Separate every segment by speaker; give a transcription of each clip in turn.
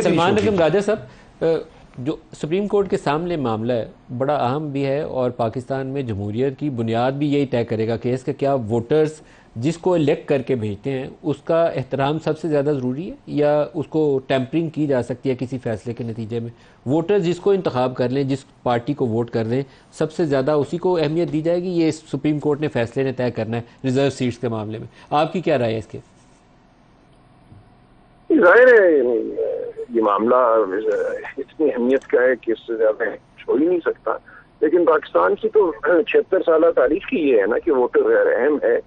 Speaker 1: सलमान रकीम गाजर साहब, जो सुप्रीम कोर्ट के सामने मामला है बड़ा अहम भी है और पाकिस्तान में जमहूरियत की बुनियाद भी यही तय करेगा कि इसका क्या वोटर्स जिसको इलेक्ट करके भेजते हैं उसका एहतराम सबसे ज़्यादा ज़रूरी है या उसको टेम्परिंग की जा सकती है किसी फैसले के नतीजे में। वोटर्स जिसको इंतखाब कर लें, जिस पार्टी को वोट कर लें, सबसे ज़्यादा उसी को अहमियत दी जाएगी। ये सुप्रीम कोर्ट ने फैसले ने तय करना है रिजर्व सीट्स के मामले में। आपकी क्या राय है इसके?
Speaker 2: जाहिर है ये मामला इतनी अहमियत का है कि इससे ज्यादा हो ही नहीं सकता। लेकिन पाकिस्तान की तो 76 साल तारीख ही ये है ना कि वोटर गैर अहम है।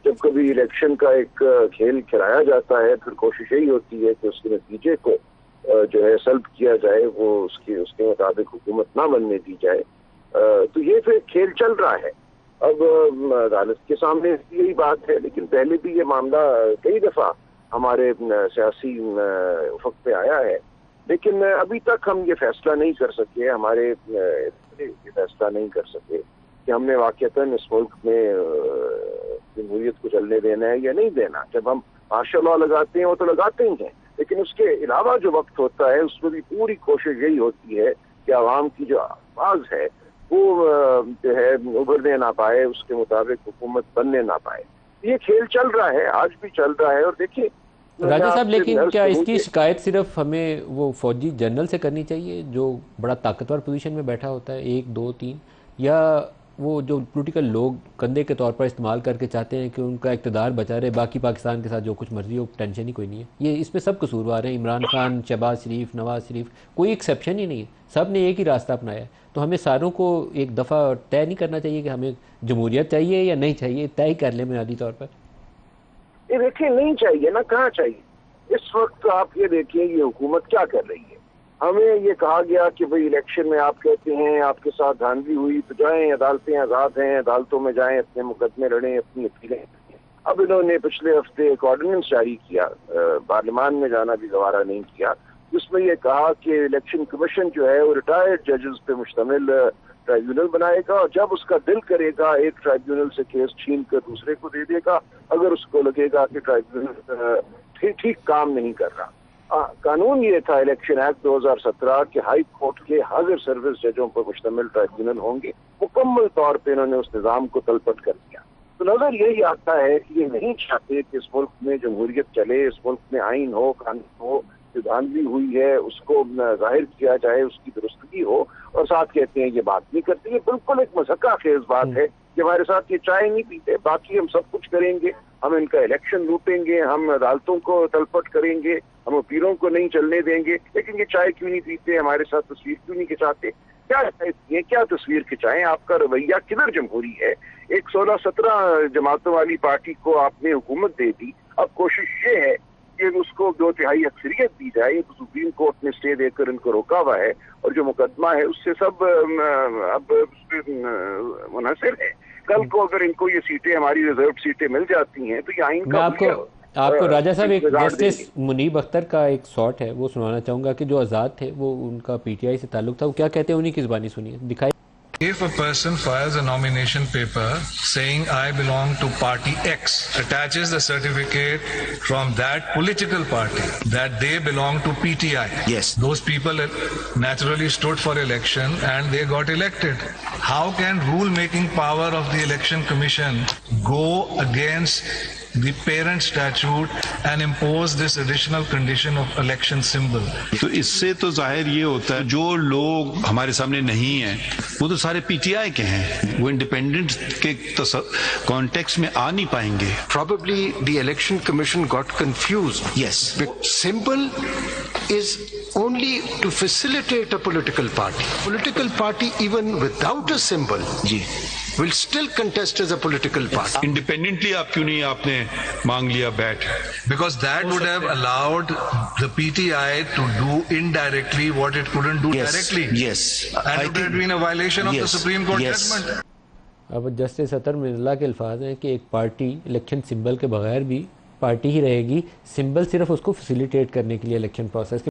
Speaker 2: जब कभी इलेक्शन का एक खेल खिलाया जाता है फिर कोशिश यही होती है कि उसके नतीजे को जो है सल्ब किया जाए, वो उसके मुताबिक हुकूमत ना बनने दी जाए। तो ये फिर खेल चल रहा है। अब अदालत के सामने यही बात है, लेकिन पहले भी ये मामला कई दफा हमारे सियासी उफक पे आया है, लेकिन अभी तक हम ये फैसला नहीं कर सके, हमारे ये फैसला नहीं कर सके कि हमने वाकईतन इस मुल्क में जमहूरियत को चलने देना है या नहीं देना। जब हम मार्शल लॉ लगाते हैं वो तो लगाते ही हैं, लेकिन उसके अलावा जो वक्त होता है उसमें भी पूरी कोशिश यही होती है कि आवाम की जो आवाज है वो जो है उभरने ना पाए, उसके मुताबिक हुकूमत बनने ना पाए। ये खेल चल रहा है, आज भी चल रहा है। और देखिए
Speaker 1: राजा साहब, लेकिन क्या इसकी शिकायत सिर्फ हमें वो फौजी जनरल से करनी चाहिए जो बड़ा ताकतवर पोजीशन में बैठा होता है, 1 2 3, या वो जो पॉलिटिकल लोग कंधे के तौर पर इस्तेमाल करके चाहते हैं कि उनका इक़्तिदार बचा रहे, बाकी पाकिस्तान के साथ जो कुछ मर्जी हो, टेंशन ही कोई नहीं है? ये इसमें सब कसूरवार हैं, इमरान खान, शहबाज शरीफ, नवाज शरीफ, कोई एक्सेप्शन ही नहीं है। सब ने एक ही रास्ता अपनाया है। तो हमें सारों को एक दफ़ा तय नहीं करना चाहिए कि हमें जमहूरियत चाहिए या नहीं चाहिए? तय कर लें बुनियादी तौर पर।
Speaker 2: ये देखिए, नहीं चाहिए ना, कहाँ चाहिए। इस वक्त आप ये देखिए ये हुकूमत क्या कर रही है। हमें ये कहा गया कि भाई इलेक्शन में आप कहते हैं आपके साथ धांधली हुई तो जाएं, अदालतें आज़ाद हैं, अदालतों में जाएं, अपने मुकदमे लड़ें, अपनी अपीलें। अब इन्होंने पिछले हफ्ते एक ऑर्डिनेंस जारी किया, पार्लियामान में जाना भी गवारा नहीं किया, जिसमें यह कहा कि इलेक्शन कमीशन जो है वो रिटायर्ड जजेस पे मुश्तमिल ट्राइब्यूनल बनाएगा और जब उसका दिल करेगा एक ट्राइब्यूनल से केस छीन कर दूसरे को दे देगा अगर उसको लगेगा कि ट्राइब्यूनल ठीक काम नहीं कर रहा। कानून ये था इलेक्शन एक्ट 2017 के हाई कोर्ट के हाजिर सर्विस जजों पर मुश्तमिल ट्राइब्यूनल होंगे। मुकम्मल तौर पर इन्होंने उस निज़ाम को तलपट कर दिया। तो नजर यही आता है कि ये नहीं चाहते कि इस मुल्क में जमहूरियत चले, इस मुल्क में आइन हो, कानून हो, जो धांधली हुई है उसको जाहिर किया जाए, उसकी दुरुस्तगी हो, और साथ कहते हैं ये बात नहीं करते। ये बिल्कुल एक मज़ाक़ खेज बात है कि हमारे साथ ये चाय नहीं पीते, बाकी हम सब कुछ करेंगे, हम इनका इलेक्शन लूटेंगे, हम अदालतों को तलपट करेंगे, हम वकीलों को नहीं चलने देंगे, लेकिन ये चाय क्यों नहीं पीते, हमारे साथ तस्वीर क्यों नहीं खिंचाते? क्या तस्वीर खिंचाएं? आपका रवैया किधर जमहूरी है? एक 16-17 जमातों वाली पार्टी को आपने हुकूमत दे दी, अब कोशिश ये है कि उसको 2/3 अक्सरियत दी जाए। तो सुप्रीम कोर्ट ने स्टे देकर इनको रोका हुआ है और जो मुकदमा है उससे सब अब मुनहसर है। कल को अगर इनको ये सीटें, हमारी रिजर्व सीटें मिल जाती हैं तो ये आइन का
Speaker 1: आपको राजा साहब एक जस्टिस मुनीब अख्तर का एक शॉट है वो सुनाना चाहूंगा कि जो आज़ाद थे, वो उनका पीटीआई से ताल्लुक था, वो क्या कहते हैं उन्हीं की ज़बानी सुनिए, दिखाई।
Speaker 3: If a person files a nomination paper saying I belong to party X, attaches the certificate from that political party that they belong to PTI. Yes. Those people naturally stood for election and they got elected. How can rule-making power of the election commission go against the parent statute and impose this additional condition of election symbol?
Speaker 4: तो इससे तो जाहिर ये होता है जो लोग हमारे सामने नहीं हैं वो तो सारे पीटीआई के हैं, वो इंडिपेंडेंट के कॉन्टेक्स्ट में आ नहीं पाएंगे।
Speaker 5: Probably the election commission got confused. Yes. Symbol is only to facilitate a political party. Political party even without a symbol will still contest as a political party.
Speaker 4: Independently आप क्यों नहीं आपने मांग लिया बैठ?
Speaker 3: Because that would have allowed the PTI to do indirectly what it couldn't do directly.
Speaker 4: Yes.
Speaker 3: And it would have been a violation of the Supreme Court judgment.
Speaker 1: अब justice अतर मिर्ज़ा के अल्फाज हैं कि एक पार्टी इलेक्शन सिंबल के बगैर भी party ही रहेगी, सिंबल सिर्फ उसको फैसिलिटेट करने के लिए इलेक्शन प्रोसेस